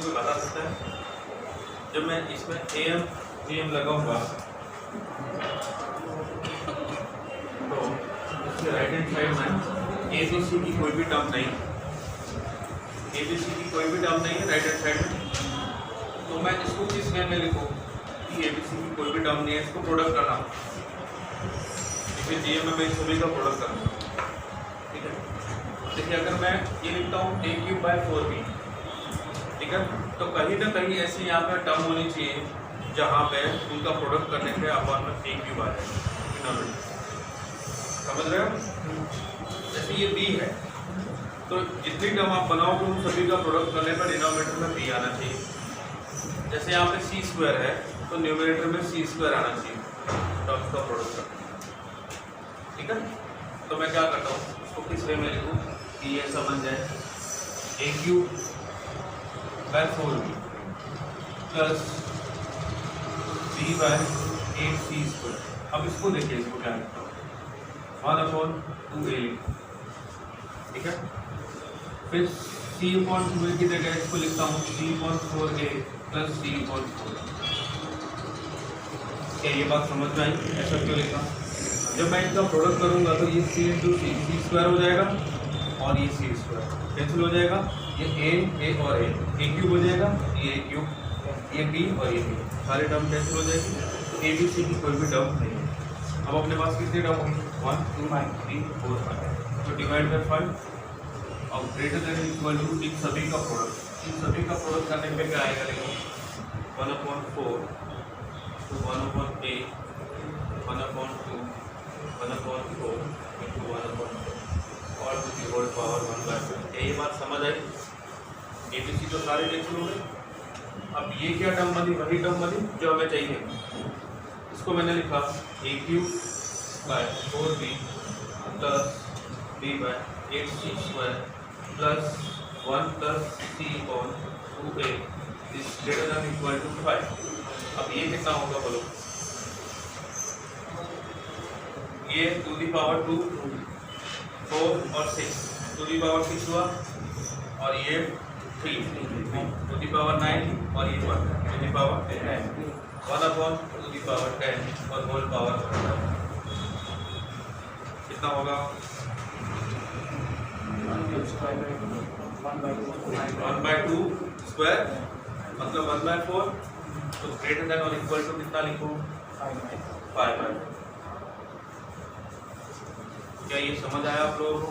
कोई बता सकता है? जब मैं इसमें AM VM लगाऊंगा तो इसके राइट हैंड साइड में ABC की कोई भी टर्म नहीं, ABC की कोई भी टर्म नहीं है राइट हैंड साइड में। तो मैं इसको किस वे में लिखूँ कि ABC की कोई भी टर्म नहीं है, इसको प्रोडक्ट करना, इसमें GM में मैं सभी का प्रोडक्ट करना। ठीक है, देखिए अगर मैं ये लिखता हूँ A³/4B, ठीक है, तो कहीं ना कहीं ऐसी यहाँ पे टर्म होनी चाहिए जहाँ पे उनका प्रोडक्ट करने के अपन में A³ आ जाए। समझ रहे हो? जैसे ये B है तो जितनी टर्म आप बनाओगे उन सभी का प्रोडक्ट करने पर डिनोमिनेटर में B आना चाहिए। जैसे यहाँ पे C² है तो न्यूमरेटर में C² आना चाहिए टर्म्स का प्रोडक्ट करना। ठीक है, तो मैं क्या करता हूँ, इसको किस वे में लिखूँ कि ये समझ जाए A³/4B प्लस B/8C²। अब इसको देखिए, इसको क्या लिखता हूँ 1/2A लिखता हूँ। ठीक है, फिर C/2A की जगह इसको लिखता हूँ C/4A प्लस C/4। क्या ये बात समझ में आई? ऐसा क्यों लिखा? जब मैं इनका प्रोडक्ट करूंगा तो ये C × C² हो जाएगा और ये C² कैंसिल हो जाएगा, ये A और A³ हो जाएगा, ये A³, ये B और ये B, सारे टर्म कैंसिल हो जाएगी। तो ABC की कोई भी टर्म नहीं है। अब अपने पास कितनी टर्म होंगी 1 2 3 4 5, तो डिवाइड बाय 5 और ग्रेटर देन इक्वल टू इन सभी का प्रोडक्ट, इन सभी का प्रोडक्ट करने पे क्या आएगा, देखो 1/4 तो 1/8 1/2 1/4 into 1/4 और टू दी होल पावर 1/4। यही बात समझ आई? ABC तो सारे कैंसिल हो गए। अब ये क्या टर्म बनी? वही टर्म बनी जो हमें चाहिए। इसको मैंने लिखा A³/4B plus B/8C² plus 1 plus C/2A is greater than equal to 5। अब ये कितना होगा बोलो? ये टू दी पावर 2 4 और 6 टू दी पावर 6 हुआ और ये 3 टू दी पावर 9 और ये 1 to the power 10 1/2 the power 10 और होल पावर 1 कितना होगा? 1/2 स्क्वायर मतलब 1/4। तो ग्रेटर देन और इक्वल टू कितना लिखो? 5/4। क्या ये समझ आया आप लोगों को?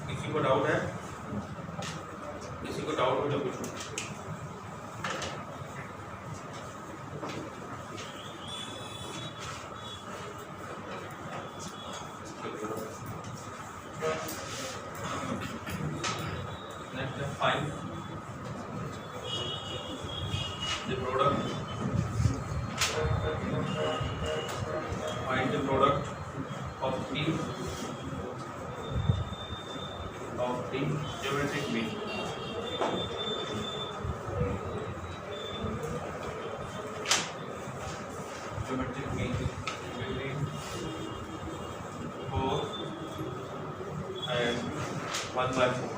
किसी को डाउट है? किसी को डाउट हो तो पूछो। नेक्स्ट है find the product, find the product of the geometric mean। Geometric mean between 4 and 1/4।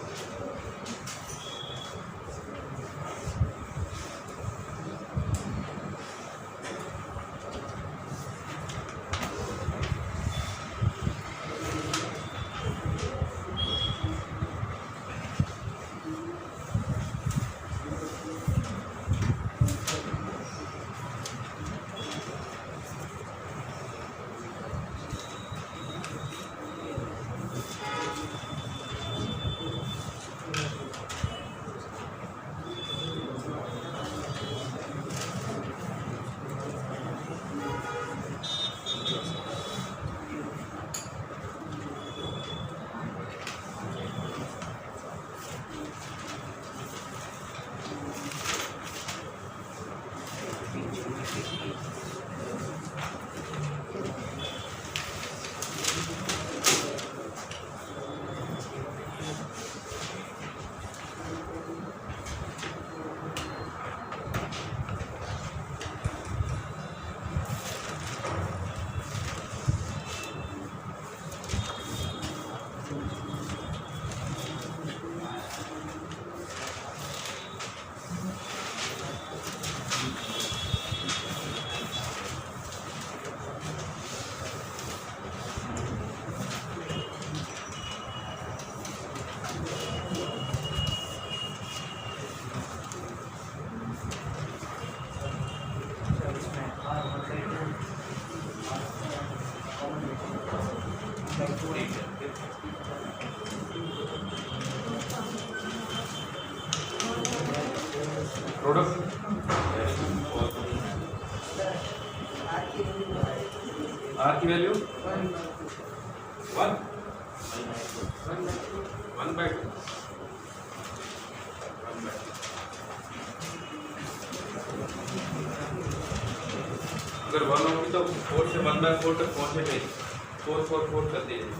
Product are की वैल्यू 1/2 अगर 1 होगी तो 4 से 1/4 तक पहुंचे थे 4 4 4 कर दीजिए।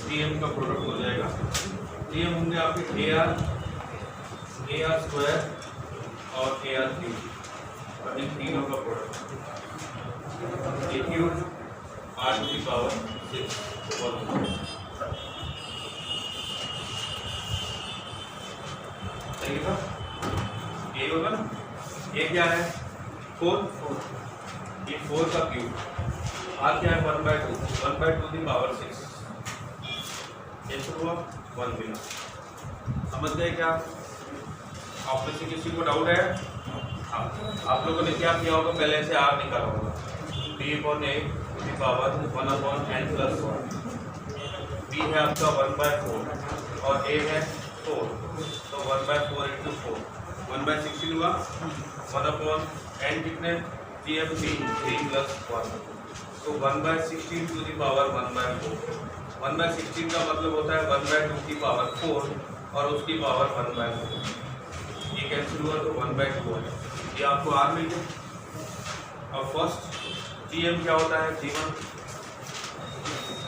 टीएम का प्रोडक्ट हो जाएगा। टीएम होंगे आपके AR स्क्वायर और AR क्यूब, इन तीनों का प्रोडक्ट A क्यूब R⁶ सही था। ये होगा ना, ये क्या है 4, ये 4 का क्यूब, आर क्या है 1/2 1/2⁶ हुआ 1 मिला। समझ गए क्या? आप में से किसी को डाउट है? आप लोगों ने क्या किया होगा, पहले से आर निकाला होगा b/1/n+1। b है आपका 1/4 और a है 4, तो 1/4 × 4 1/16 हुआ। 1/n कितने GM 3 + 1, तो 1/16⁴ 1/16 का मतलब होता है 1/2⁴ और उसकी पावर 1/4। ये कैंसिल हुआ तो 1/2 है, ये आपको आर मिल गया। अब फर्स्ट GM क्या होता है,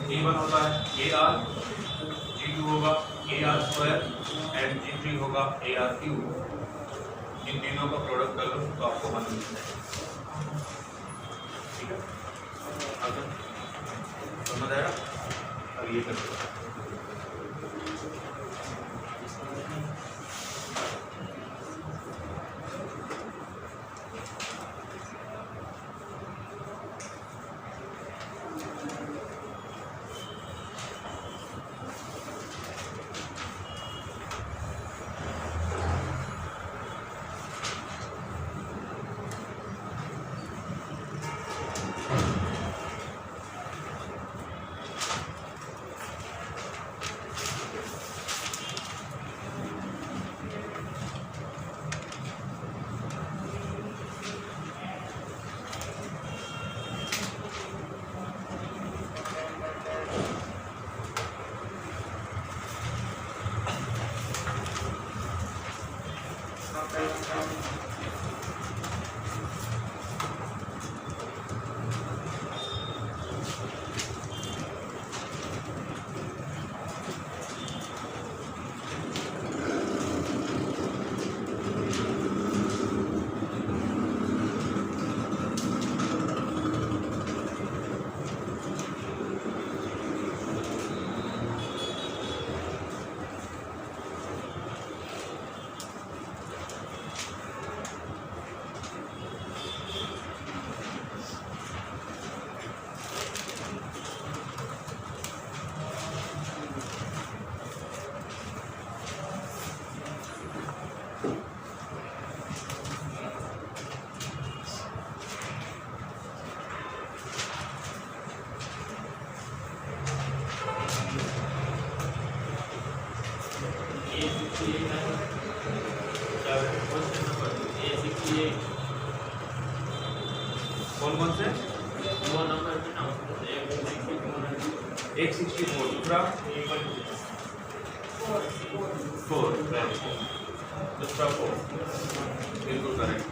G1 होता है AR, G2 होगा AR² एंड G3 होगा AR क्यूब। इन तीनों का प्रोडक्ट कर लो तो आपको 1 मिलता है। ठीक है, समझ आएगा? अब ये कर लो। कौन कौन से? 164, दूसरा 4, दूसरा 4, बिल्कुल करेक्ट।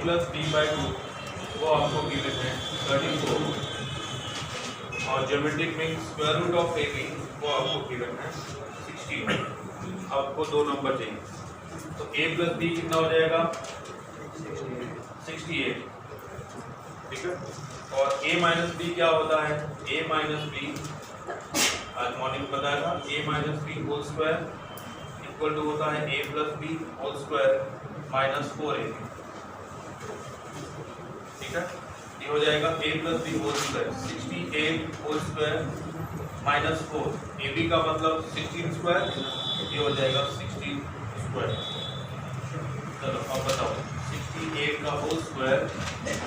प्लस बी बाई 2 वो आपको गिवन है 34 और geometric mean square root of a b वो आपको गिवन है 16। आपको दो नंबर चाहिए तो a प्लस बी कितना हो जाएगा 68, ठीक है। और a माइनस बी क्या होता है, a माइनस बी आज मॉर्निंग बताया था, a minus b whole square equal to होता है a plus b whole square minus 4a, ठीक है। ये हो जाएगा a plus b whole square 68 whole square minus 4, a b का मतलब 16 स्क्वायर, ये हो जाएगा 16 स्क्वायर। चलो अब बताओ 68 का whole square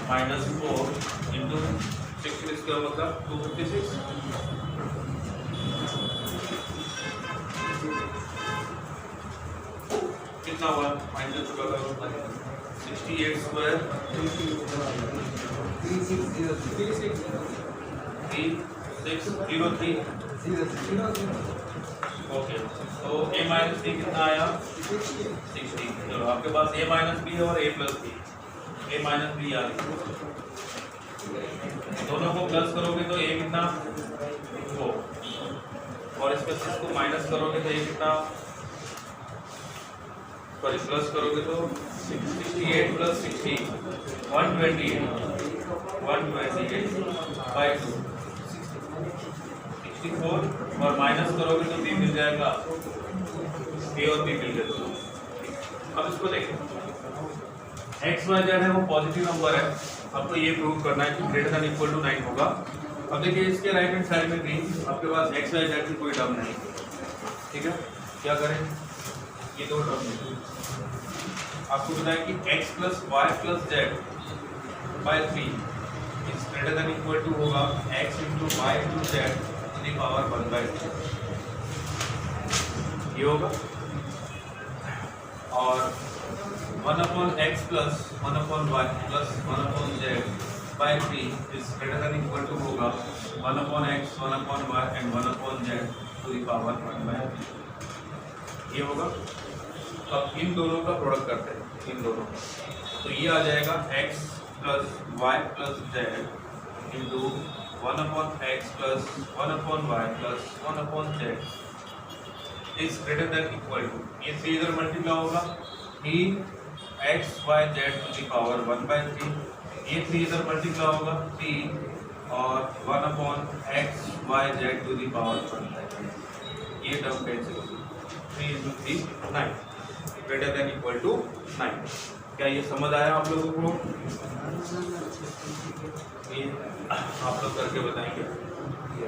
minus 4 into 16 square मतलब 256, कितना हुआ माइनस 68 स्क्वायर 3603। ओके तो a माइनस बी कितना आया 60। चलो आपके पास a माइनस बी और a plus B, a minus B आ गई, दोनों को प्लस करोगे तो a कितना 4 और इसमें 6 को माइनस करोगे तो a कितना, सॉरी प्लस करोगे तो 68 प्लस 60 128 बाई 2 64 और माइनस करोगे तो b मिल जाएगा, a और b मिल जाएगा। अब इसको देखिए x y z है वो पॉजिटिव नंबर है, आपको ये प्रूव करना है कि ग्रेटर देन इक्वल टू 9 होगा। अब देखिए इसके राइट हैंड साइड में भी आपके पास x y z की कोई टर्म नहीं, ठीक है। क्या करें, ये दो टर्म आपको बताया कि x plus y plus z by 3 is greater than equal to होगा x into y into z to the power 1/3, ये होगा। और 1/x plus 1/y plus 1/z by 3 is greater than equal to होगा 1/x 1/y and 1/z to the power 1/3, ये होगा। अब इन दोनों का प्रोडक्ट करते हैं, इन दोनों का, तो ये आ जाएगा x plus y plus z into 1/x plus 1/y plus 1/z is greater than equal to, ये 3 इधर मल्टीप्लाई होगा ही x y z to the power 1/3, ये 3 इधर मल्टीप्लाई होगा t और 1/x y z to the power 1/3, ये term cancel होगी, 3 into 3 9 greater than equal to 9। क्या ये समझ आया आप लोगों को? ये आप लोग करके बताएंगे। ये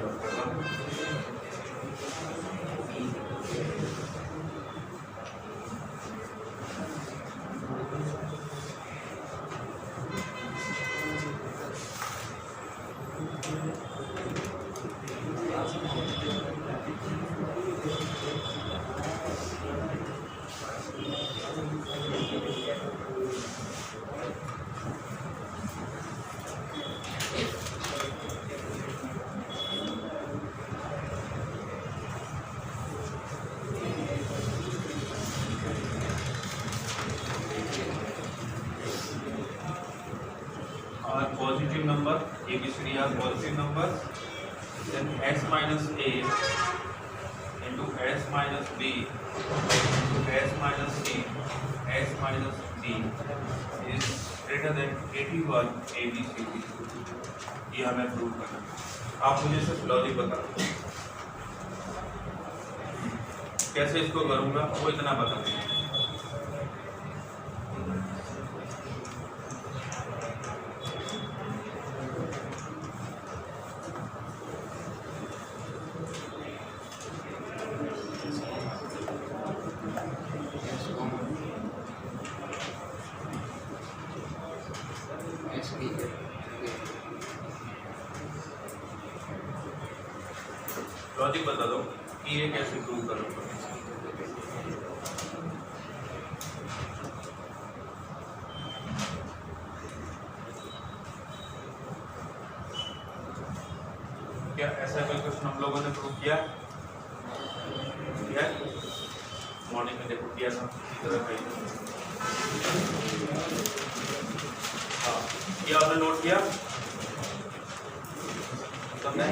positive number, ABCD are positive numbers, then s minus a into s minus b into s minus c s minus d is greater than 81 ABCD। ये हमें प्रूव करना है। आप मुझे सिर्फ लॉजिक बता दो कैसे इसको करूँगा, वो इतना बता दें। लॉजिक बता दो कि ये कैसे प्रूव करूँगा। क्या ऐसा कोई क्वेश्चन हम लोगों ने प्रूव किया? मॉर्निंग में देखो किया था इसी तरह का। ये आपने नोट किया समझे?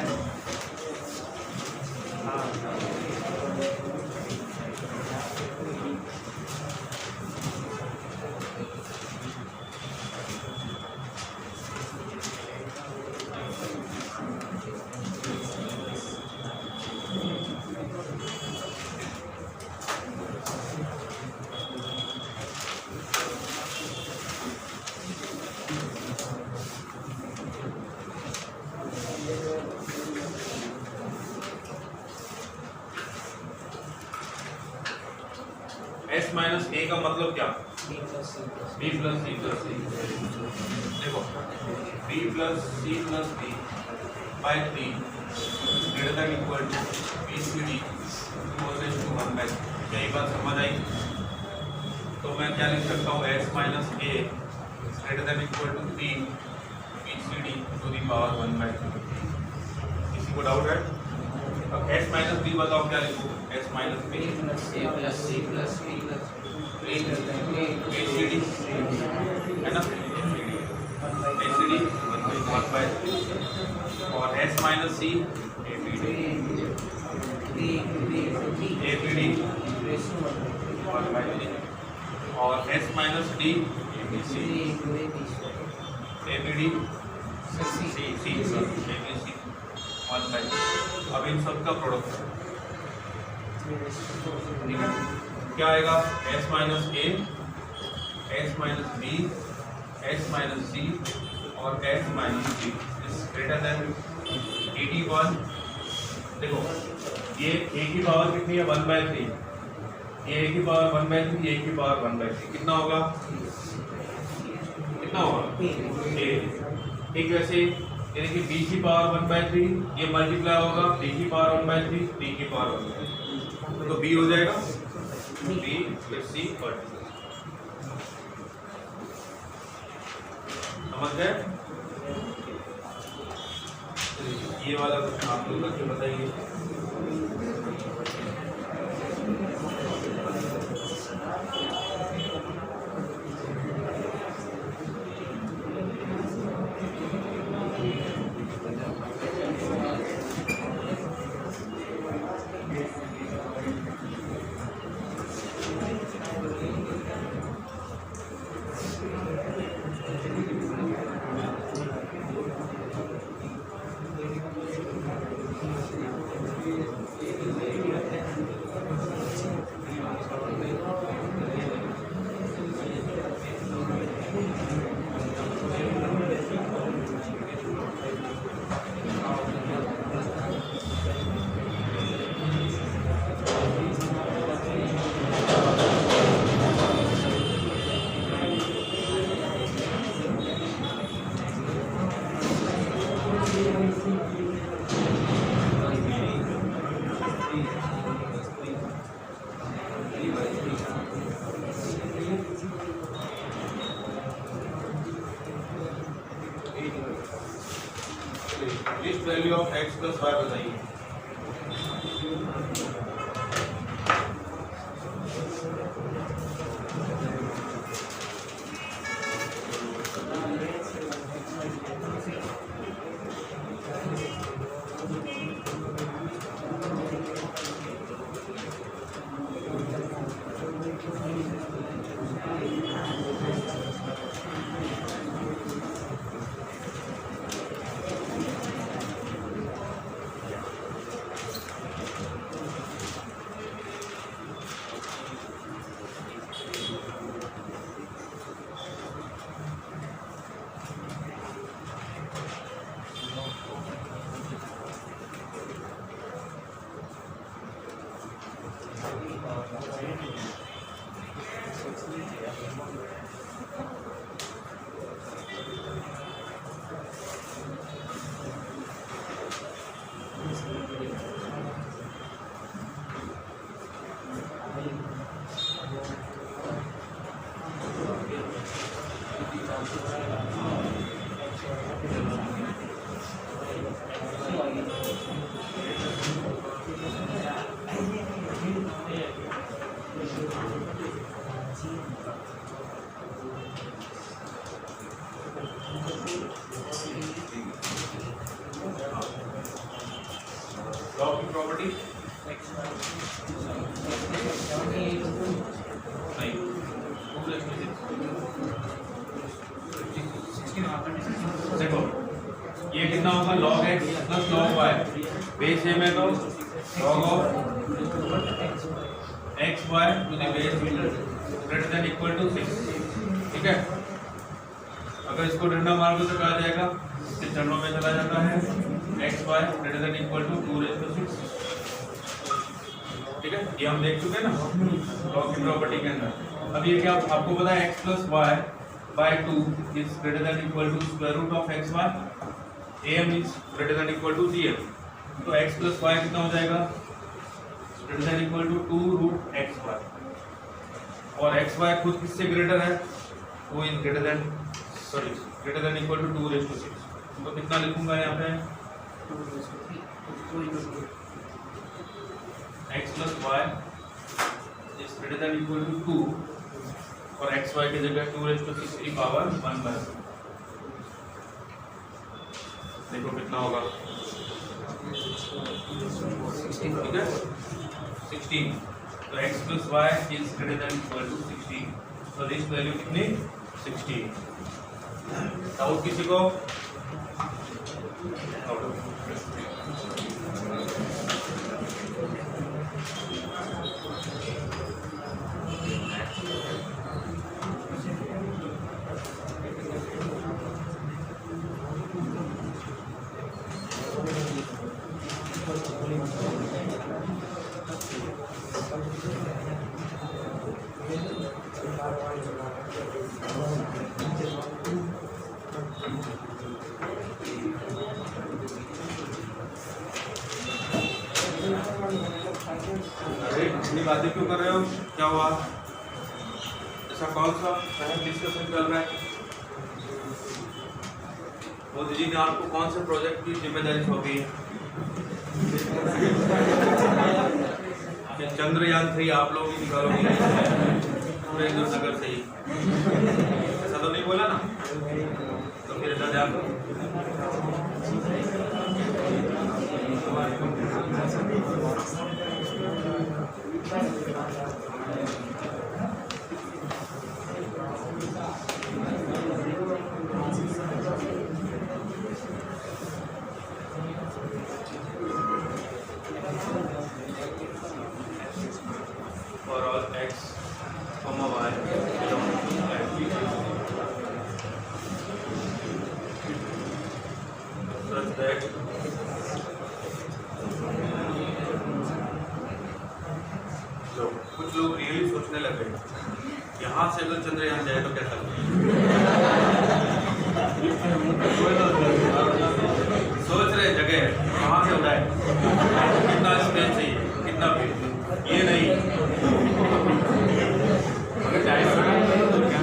S माइनस ए का मतलब क्या? B plus C plus D। देखो B plus C plus D by 3 greater than equal to BCD 2/1। क्या ये बात समझ आई? तो मैं क्या लिख सकता हूँ? S minus a greater than equal to 3 BCD to the power 1/3। किसी को डाउट है? अब S माइनस B बताओ क्या लिखूँ? S minus B plus C plus D plus ACD है ना? ACD 1/3 और S माइनस C ABD और S minus D ABD C 1/3। अब इन सब का प्रोडक्ट ठीक है, क्या आएगा? S minus A, S minus B, S minus C और S minus D is greater than 81। देखो ये a की पावर कितनी है? 1/3। ये a की पावर 1/3, ये a की पावर 1/3 कितना होगा? कितना होगा? a। ठीक वैसे यानी कि b की पावर 1/3 ये मल्टीप्लाई होगा b की पावर 1/3 d की पावर 1/3 तो b हो जाएगा b प्लस c और d। समझ गए? ये वाला कुछ आप लोग करके बताइए। List value of x plus y बताइए। लॉ की प्रॉपर्टी नहीं, देखो ये कितना होगा log x plus log y, base same है तो log of x y to the base greater than equal to 6, ठीक है। अगर इसको डंडा मार दो तो क्या आ जाएगा, इसके चरणों में चला जाता है x y greater than equal to 2�6, ठीक है। ये हम देख चुके हैं ना लॉ की प्रॉपर्टी के अंदर। अब ये क्या आपको पता है x plus y by 2 is greater than equal to square root of x y, am is greater than equal to gm, तो x प्लस वाई कितना हो जाएगा, greater than equal to 2 root x y, और x y खुद किससे ग्रेटर है, वो is greater than greater than equal to 2�6, तो कितना लिखूंगा यहाँ पे x plus y is greater than equal to 2 और एक्स वाई की जगह 2�6 की पावर 1/2, देखो कितना होगा 16, ठीक है 16, तो x plus y is greater than equal to 16, तो दिस वैल्यू कितनी 16। डाउट किसी को, अरे इतनी बातें क्यों कर रहे हो, क्या हुआ, ऐसा कौन सा डिस्कशन चल रहा है, मोदी जी ने आपको कौन से प्रोजेक्ट की जिम्मेदारी सौंपी है, चंद्रयान 3 आप लोग ही निकालोगे पूरे नगर से ही, ऐसा तो नहीं बोला ना, तो फिर ऐसा ध्यान दो। For all x, y belong to f, such that कुछ लोग रियली सोचने लगे यहाँ से अगर चंद्रयान जाए तो कैसा लगेगा, सोच रहे जगह कहाँ से उड़ाए, कितना स्पेस चाहिए, कितना ये नहीं, अगर जाए तो क्या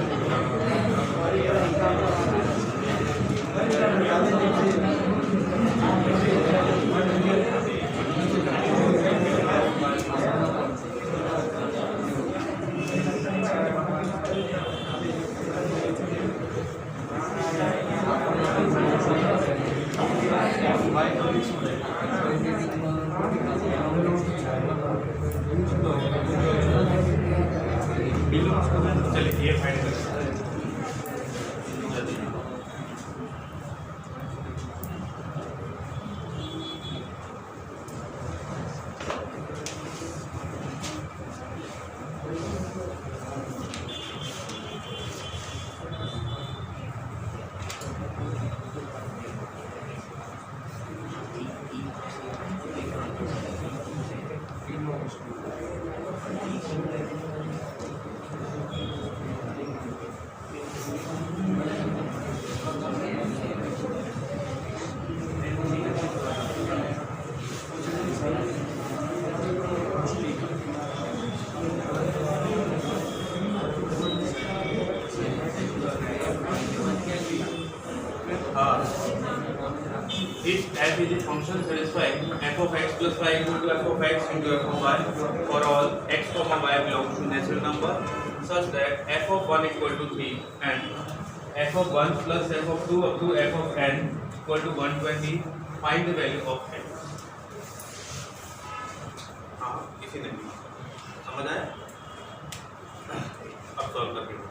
चलिए ये फाइंड करते हैं। If f is a function satisfying f of x plus y equal to f of x into f of y for all x comma y belongs to natural number such that f of 1 equal to 3 and f of 1 plus f of 2 up to f of n equal to 120, find the value of x. अच्छी नहीं। समझ आए? अब solve करके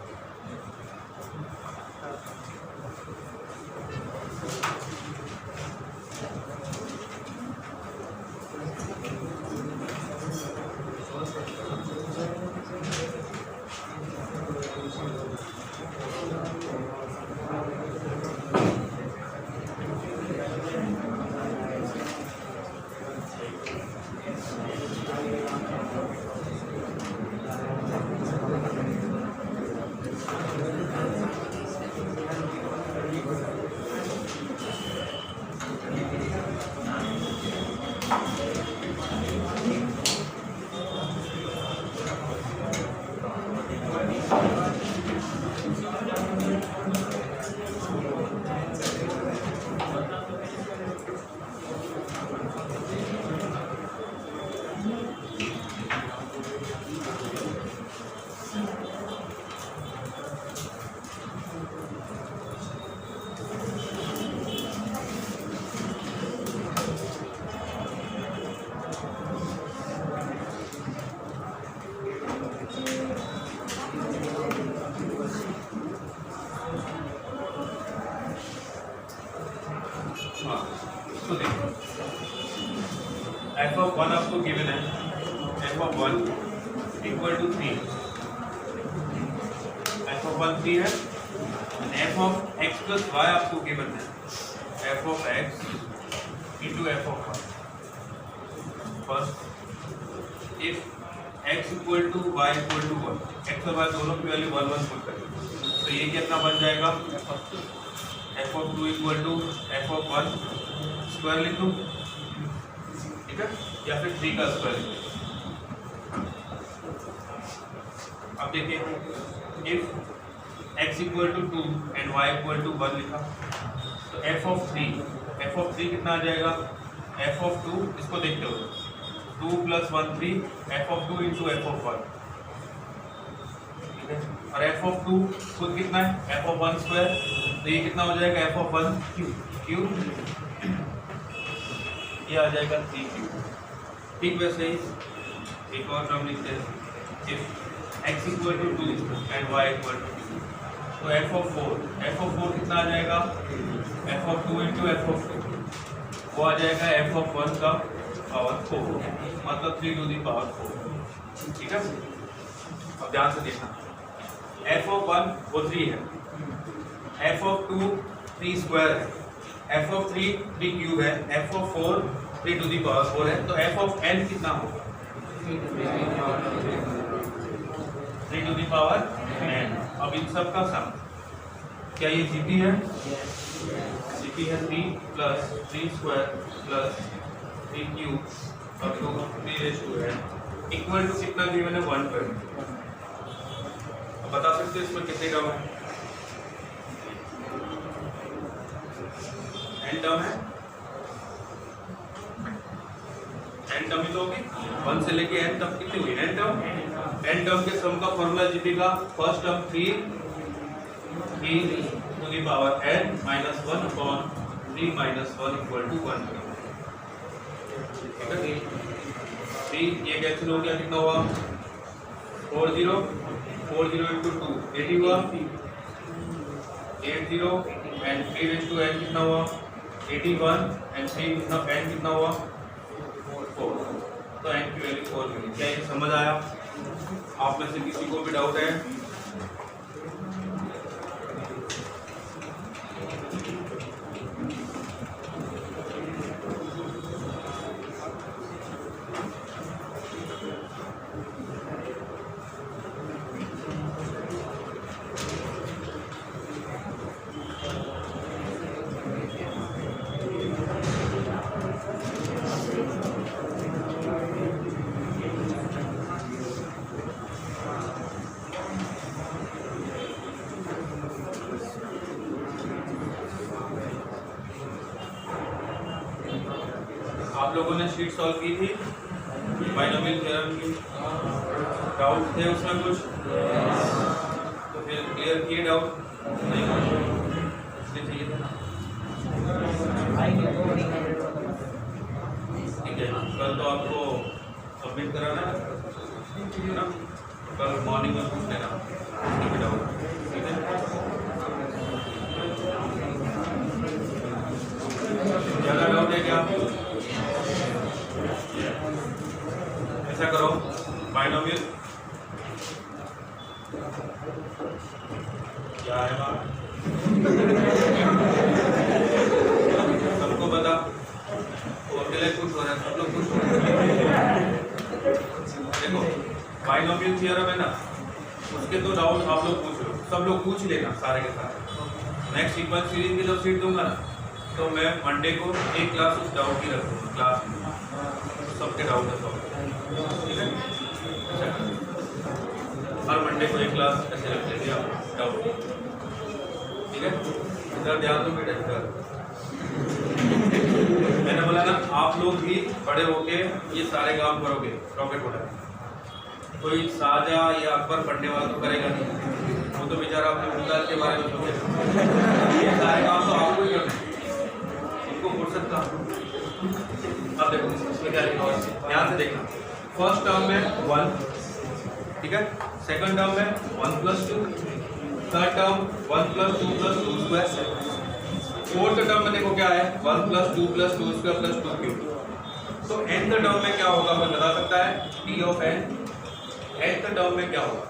इसको देखो, f of 1 आपको given है, f of 1 equal to 3, f of 1 3 है, f of x plus y आपको गिवन है, f of x into f of 1। First if x equal to y equal to 1, x और y दोनों की value 1 1 put करें तो ये कितना बन जाएगा, f of 2 equal to f of 1 square लिख दो, ठीक है, या फिर 3 का स्क्वायर लिख दो। अब देखिए if x equal to 2 and y equal to 1 लिखा तो f of 3 कितना आ जाएगा, f of 2, इसको देखते हो 2 plus 1 3, f of 2 into f of 1, ठीक है, और f of 2 खुद कितना है, f of 1 स्क्वायर, तो ये कितना हो जाएगा, f of 1 क्यूब, ये आ जाएगा 3 क्यूब। ठीक, वैसे ही एक और टर्म लिखते हैं, if x equal to 2 and y equal to 2, तो f of 4 कितना आ जाएगा, f of 2 into f of 2, वो आ जाएगा f of 1 का पावर 4, मतलब 3 टू दी पावर 4, ठीक है। अब ध्यान से देखना, f of 1 वो 3 है, f of 2 3 स्क्वायर है, f of 3 3 क्यूब है, f of 4 3 to the power 4 है, तो f of n कितना होगा, 3 टू दी पावर n। अब इन सब का सम, क्या ये जीपी है, जीपी है 3 प्लस 3 स्क्वायर प्लस 3 क्यूब और 2 3 raise to n equal to कितना गिवन है, 120। अब बता सकते हो इसमें कितने टर्म है, n टर्म है, n टर्म ही तो होगी, 1 से लेके n तक कितनी हुई, n टर्म के सम का फॉर्मूला जीपी का, first term 3 to the power n minus 1 upon 3 minus 1 equal to 1, ठीक है। 3 ये कैंसिल हो गया, कितना हुआ, 40 इंटू 2 80 हुआ, 80 एंड 3 रेज़ टू n कितना हुआ, 81 एंड 3 कितना n कितना हुआ, 4, तो n की वैल्यू 4 मिली। क्या ये समझ आया? आप में से किसी को भी डाउट है? आप लोगों ने शीट सॉल्व की थी बाइनोमियल थ्योरम की, डाउट थे उसमें कुछ, तो फिर क्लियर किए डाउट नहीं, इसलिए चाहिए था, ठीक है। कल तो आपको सबमिट कराना है। है ना। कल मॉर्निंग में पूछ लेना उसके भी डाउट, ठीक है। ज़्यादा डाउट है क्या? ऐसा करो, बाइनोमियल क्या है बात, सबको बता, वो अकेले कुछ हो रहा है, सब लोग कुछ हो रहे हैं। देखो बाइनोमियल थ्योरम है ना, उसके तो डाउट आप लोग पूछ लो, सब लोग पूछ लेना सारे के सारे। नेक्स्ट सीक्वेंस सीरीज की जब सीट दूंगा ना, तो मैं मंडे को एक क्लास उस डाउट की रखूँगा क्लास में, तो सबके डाउट है सब, ठीक है। हर मंडे को एक क्लास ऐसे रख लेंगे आप डाउट, ठीक है। इधर ध्यान दो बेटा, इधर मैंने बोला ना आप लोग भी बड़े होके ये सारे काम करोगे रॉकेट उड़ाने। कोई साजा या अकबर पढ़ने वाला तो करेगा नहीं, वो तो बेचारा अपने मुल्तान के बारे में सोचेगा। ये सारे काम तो आपको ही करने, उनको फुर्सत का। अब देखो इसमें क्या लिखा हुआ है, ध्यान से देखना। फर्स्ट टर्म में 1, ठीक है। सेकंड टर्म में 1 + 2, third term 1 + 2 + 2 square, fourth term में देखो क्या है 1 + 2 + 2 स्क्वायर + 2 क्यूब। तो nth टर्म में क्या होगा कोई बता सकता है? t of n। nth term में क्या होगा?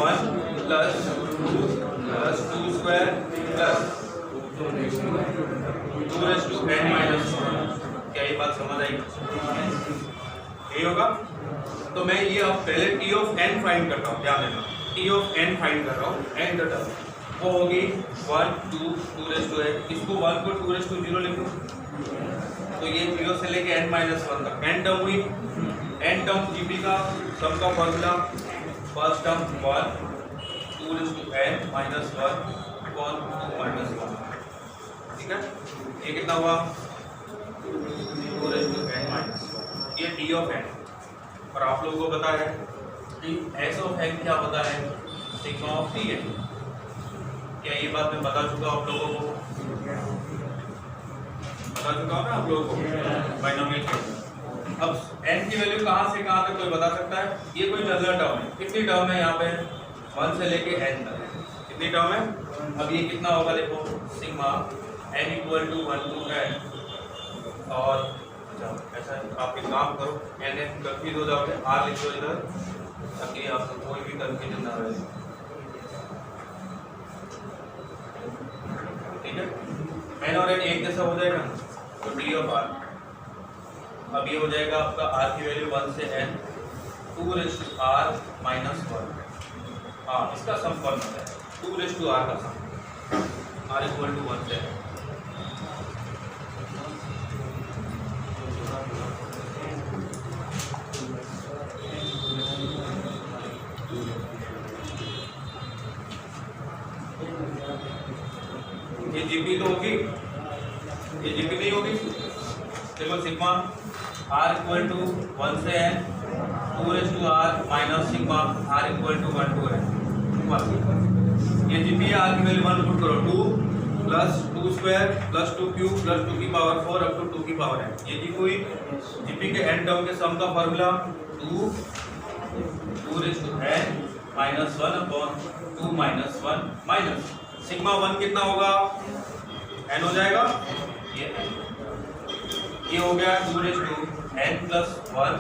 1 + 2 स्क्वायर + 2n-1। क्या ये बात समझ आई? यही होगा। तो मैं ये अब पहले t ऑफ n फाइंड करता हूँ, ध्यान देना। t ऑफ n फाइंड कर रहा हूँ, n द टर्म वो होगी 1 2 2n। इसको 1 को 2 लिखो, तो ये 0 से लेके n-1 तक n टर्म हुई। n टर्म जीपी का सम का formula, first term 1 2n-1 upon 2 -1, ठीक है। ये कितना हुआ 2n-1, ये t ऑफ n। और आप लोगों को पता है कि s ऑफ n क्या होता है? सिग्मा ऑफ t है। क्या ये बात मैं बता चुका आप लोगों को? बता चुका हूँ ना आप लोगों को बाइनोमियल के। अब n की वैल्यू कहाँ से कहाँ तक कोई बता सकता है? ये कोई जनरल टर्म है। कितनी टर्म है यहाँ पे? 1 से लेके n तक कितनी टर्म है? अब ये कितना होगा देखो, सिग्मा n = 1 to n। और ऐसा आप एक काम करो, n कंफ्यूज हो जाओगे, r लिख दो इधर ताकि आपको कोई भी कंफ्यूजन ना रहे, ठीक है। n और n एक जैसा हो जाएगा तो t ऑफ r। अब ये हो जाएगा आपका r की वैल्यू 1 से n 2r - (-1)। हाँ, इसका सम कौन होता है? 2r का सम, r = 1 से n। ये जीपी तो होगी, ये जीपी नहीं होगी। देखो सिग्मा r = 1 से n 2r - (-sigma r = 1 to n। ये जीपी r की वैल्यू 1 पुट करो, 2 + 2 स्क्वायर + 2 क्यूब + 2 की पावर 4 अप टू 2 की पावर n। ये जीपी हुई। जीपी के n टर्म के सम का फार्मूला 2 n-1 अपॉन 2 - 1 सिग्मा 1 कितना होगा? n हो जाएगा, ये हो गया 2n + 1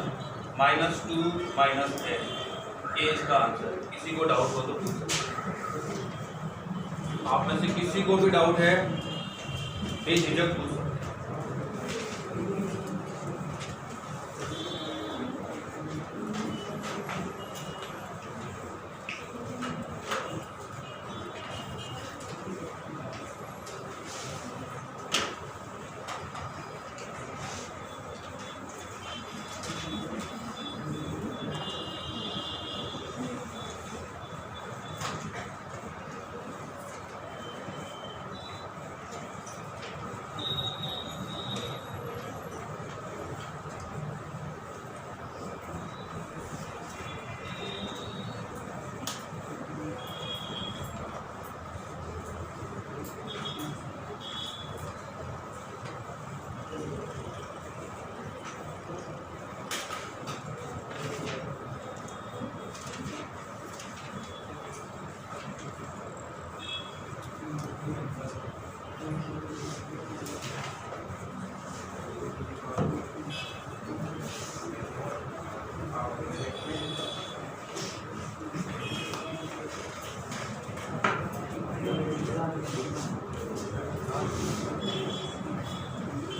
- 2 - n। ये इसका आंसर। किसी को डाउट हो तो पूछ सकते, आप में से किसी को भी डाउट है बेझिझक पूछ सकते।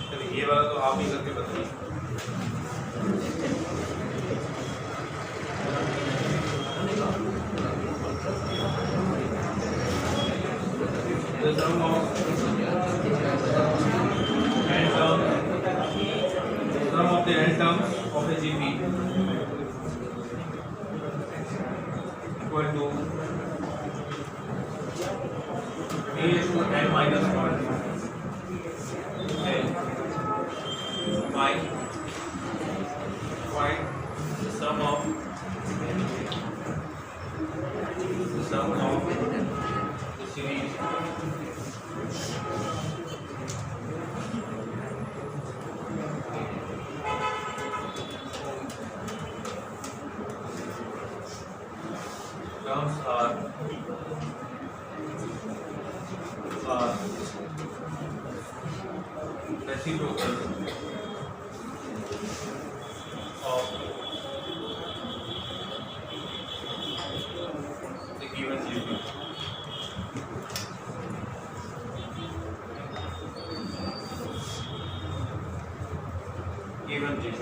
चलिए ये वाला तो आप ही करके बताइए। The sum of the n terms of a GP equal to a to n minus 1 and find the sum of the series terms are reciprocal of the given GP. Given GP.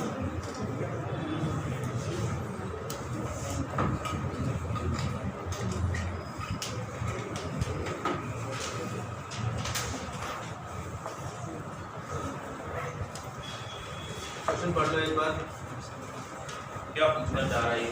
Question पढ़ लो एक बार, क्या पूछना चाह रहा है ये?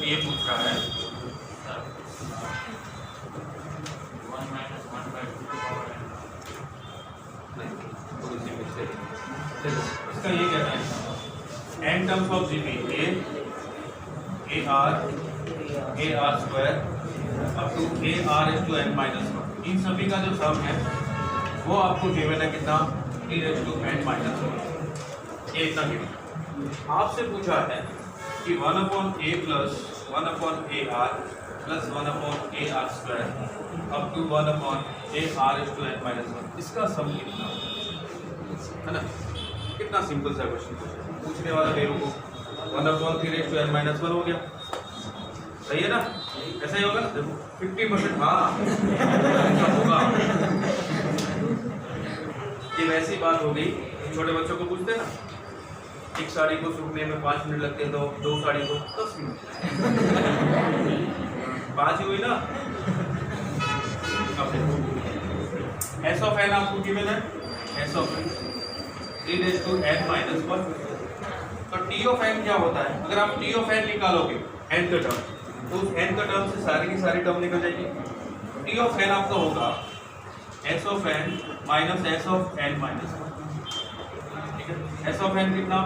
ये पूछ रहा है 1 minus 1 by 2 power n. इसका ये कहना है n terms of GP a r square up to a r is to n minus 1, इन सभी का जो सम है वो आपको गिवन है कितना, e raised to n minus 1, ये इतना गिवन। आपसे पूछा है कि 1/a plus 1/ar plus 1/ar square up to 1/ar is to n minus 1, इसका सम कितना है ना। कितना सिंपल सा क्वेश्चन पूछने वाला बेवकूफ, 1/3 raised to n minus 1 हो गया, सही है ना, ऐसा ही होगा ना। देखो 50% हाँ होगा। ये वैसी बात हो गई, छोटे बच्चों को पूछते हैं ना, एक साड़ी को सूखने में 5 मिनट लगते हैं तो 2 साड़ी को 10 मिनट, 5 ही हुई ना। एस ऑफ एन आपको गिवन है, S of N e raised to n minus 1। तो टी ऑफ एन क्या होता है, अगर आप टी ऑफ एन निकालोगे एन का टर्म, तो उस एन का टर्म से सारी की सारी टर्म निकल जाएगी। टी ऑफ एन आपका होगा S of N minus S of N minus 1, ठीक है। एस ऑफ एन कितना,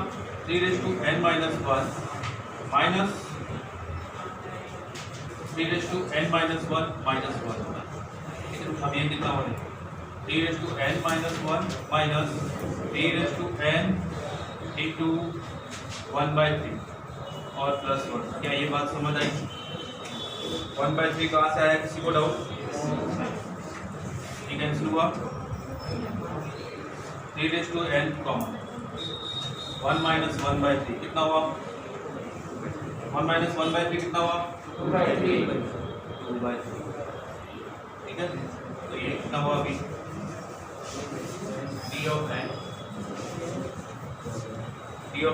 3 raised to n minus 1 minus 3 raised to n minus 1 minus 1, ठीक है। अब ये कितना हो जाएगा, 3 raised to n minus 1 minus 3 raised to n into 1/3 और प्लस 1। क्या ये बात समझ आई? 1/3 कहाँ से आया, किसी को डाउट? ये कैंसिल हुआ, 3 raised to n common, 1 minus 1/3 कितना हुआ, 1 minus 1/3 कितना हुआ, 2/3, ठीक है। तो ये कितना हुआ अभी, टी ऑफ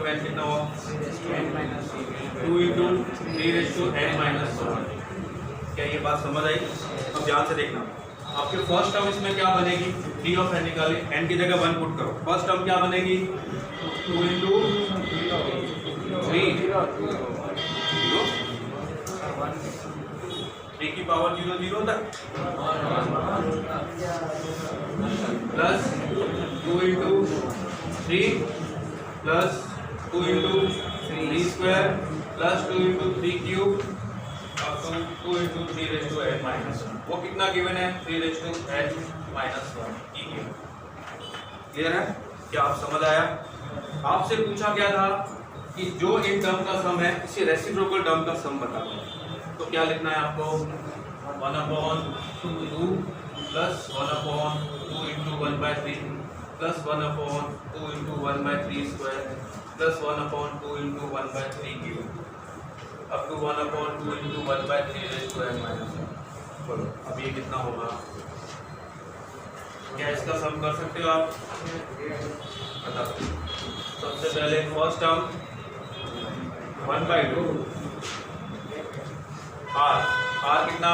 एन कितना हुआ, 2 into 3 raised to n minus 1। क्या ये बात समझ आई? अब ध्यान से देखना, आपके फर्स्ट टर्म इसमें क्या बनेगी, टी ऑफ एन निकाले, एन की जगह 1 पुट करो, फर्स्ट टर्म क्या बनेगी, 2 into 3 0, 3 की पावर 0 0 तक plus 2 into 3 plus 2 into 3 square plus 2 into 3 cube अब तो 2 into 3 raise to n minus 1। वो कितना गिवन है 3 रेज टू n माइनस 1 ई गिवन। क्लियर है? क्या आप समझ आया? आपसे पूछा गया था कि जो इन टर्म का सम है इसी रेसिप्रोकल टर्म का सम बता दो। तो क्या लिखना है आपको 1/2 plus 1/2 into 1/3 plus 1/2 into 1/3 square plus 1/2 into 1/3 cube up to 1/2 into 1/3 raise to n minus 1। बोलो अब ये कितना होगा? क्या इसका सम कर सकते हो आप? बता। सबसे पहले फर्स्ट टर्म 1/2 r कितना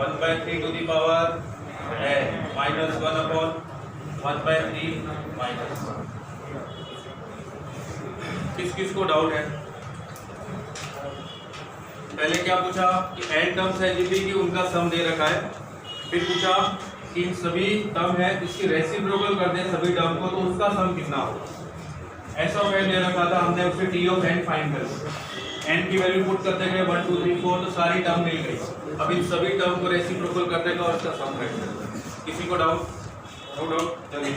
1/3 to the power n minus 1/1/3 minus 1। किस किस को डाउट है? पहले क्या पूछा कि n टर्म्स है जितनी की उनका सम दे रखा है। फिर पूछा कि इन सभी टर्म है इसकी रेसिप्रोकल कर दें सभी टर्म को तो उसका सम कितना होगा। ऐसा वैल्यू दे रखा था हमने उससे t ऑफ n फाइंड कर n की वैल्यू पुट करते गए 1 2 3 4 तो सारी टर्म मिल गई। अब इन सभी टर्म को रेसिप्रोकल कर देगा और उसका सम करेंगे। किसी को डाउट? नो डाउट, चलिए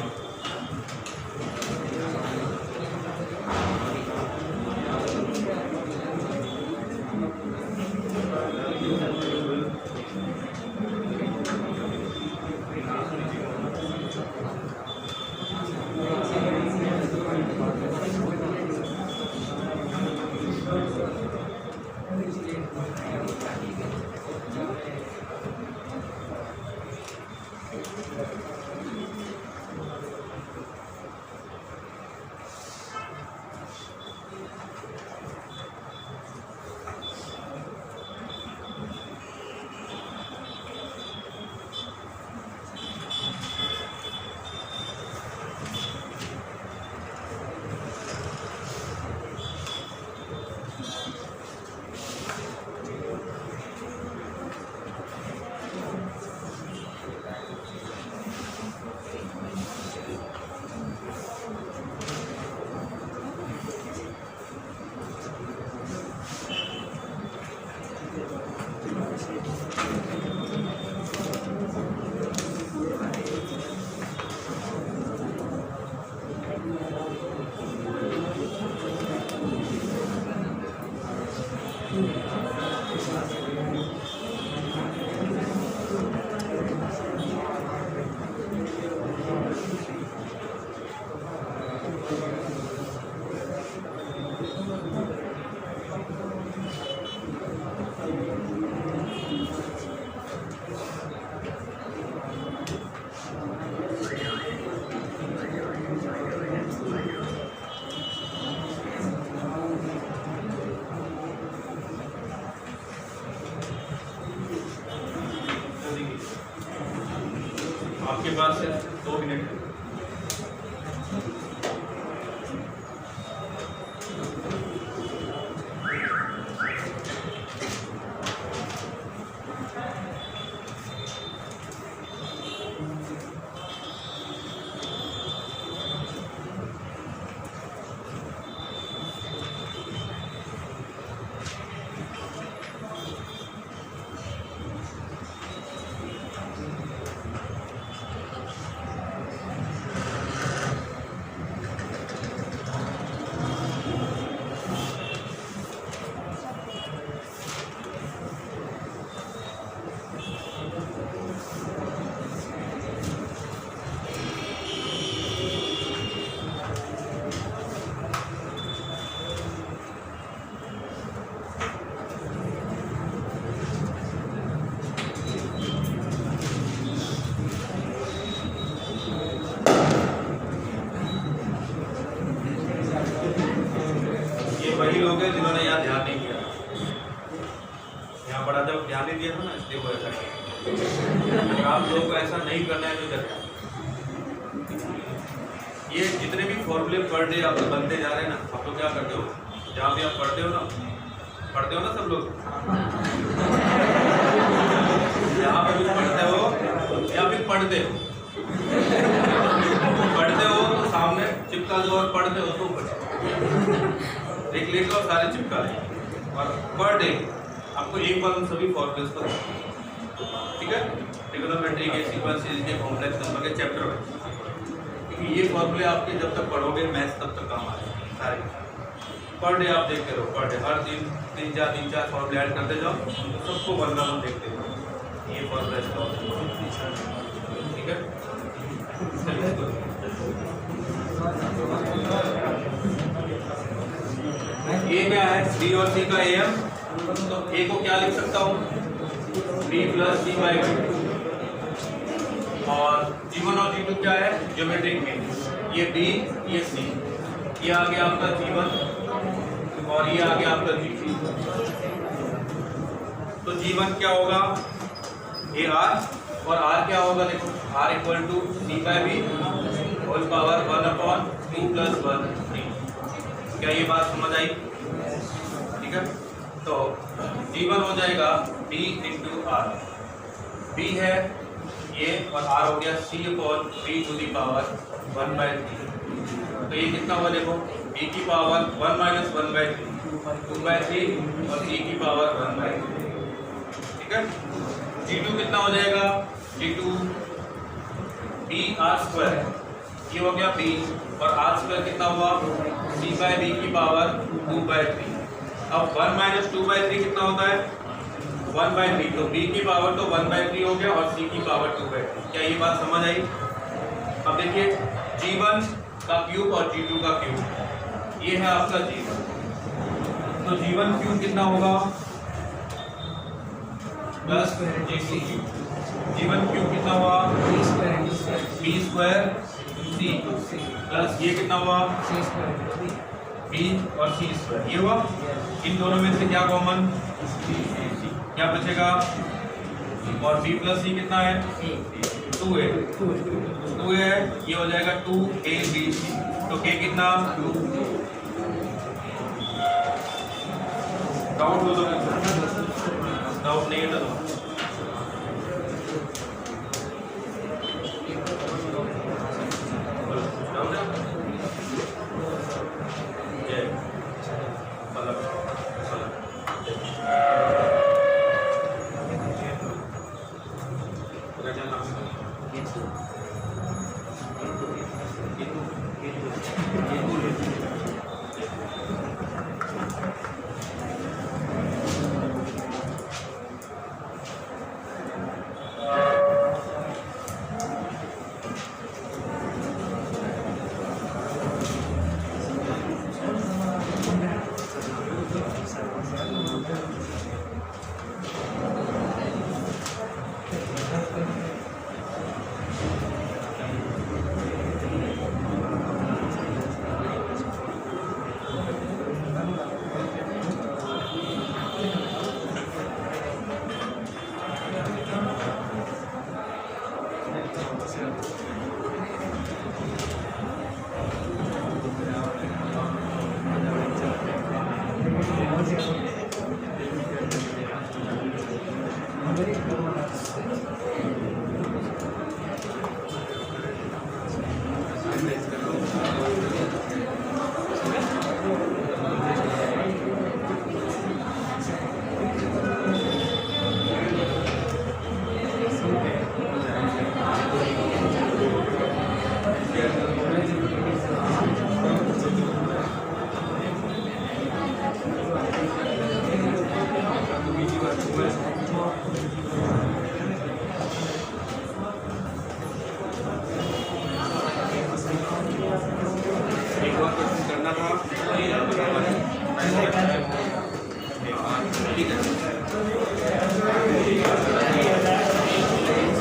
आपके पास सिर्फ 2 मिनट है। वही लोग हैं जिन्होंने यहाँ ध्यान नहीं दिया, यहाँ पढ़ा जब ध्यान नहीं दिया था ना, इसलिए वो ऐसा किया। अगर आप लोगों को ऐसा नहीं करना है तो करना। ये जितने भी फॉर्मूले पर डे आप बनते जा रहे हैं ना, आप लोग क्या करते हो, जहाँ भी आप पढ़ते हो ना पढ़ते हो ना सब लोग? यहाँ पे भी पढ़ते हो या फिर पढ़ते हो? पढ़ते हो तो सामने चिपका दो, और पढ़ते हो तो ऊपर एक लिख लो, सारे चिपका दो। और पर डे आपको एक बार उन सभी फॉर्मूलेस को, ठीक है, ट्रिग्नोमेट्री के, सीक्वेंस सीरीज के, कॉम्प्लेक्स नंबर के चैप्टर में, क्योंकि ये फॉर्मूले आपके जब तक पढ़ोगे मैथ्स तब तक काम आएगा सारे। पर डे आप देखते रहो, पर डे हर दिन तीन चार फॉर्मूले ऐड करते जाओ, तो सबको वन बाय वन देखते जाओ। ये फॉर्मूला इसका, ठीक है। ये क्या है? बी और सी का एम, तो ए को क्या लिख सकता हूँ? B plus C by B. और G1 और G2 क्या है? Geometric mean. ये B, ये C, ये आ गया आपका G1 और ये आ गया आपका G2। तो G1 क्या होगा? ये R, और R क्या होगा? देखो R equal to C by B whole power 1/2 plus 1 3। क्या ये बात समझ आई? ठीक है, तो G1 हो जाएगा B इंटू R। B है ये, और R हो गया C upon B to the power 1/3। तो ये कितना हुआ? देखो B की पावर 1 माइनस 1/3 2/3 और C की पावर 1/3, ठीक है। G2 कितना हो जाएगा? G2 B R स्क्वायर, ये हो गया B, और R स्क्वायर कितना हुआ? C बाई B की पावर 2/3। अब 1 माइनस 2/3 कितना होता है? 1/3। तो B की पावर तो 1/3 हो गया, और C की पावर 2/3। क्या ये बात समझ आई? अब देखिए G1 का क्यूब और G2 का क्यूब, ये है आपका G1। तो G1 क्यूब कितना होगा? Plus G2 cube. G1 cube कितना हुआ? B स्क्वायर C प्लस ये कितना हुआ? B और C स्क्वायर, ये हुआ। इन दोनों में से क्या कॉमन? क्या बचेगा? और B प्लस C कितना है? 2 है, 2 है, ये हो जाएगा 2ABC। तो K कितना? 2। डाउट हो तो डाउट नहीं है तो डाउट है? जय मतलब ठीक है।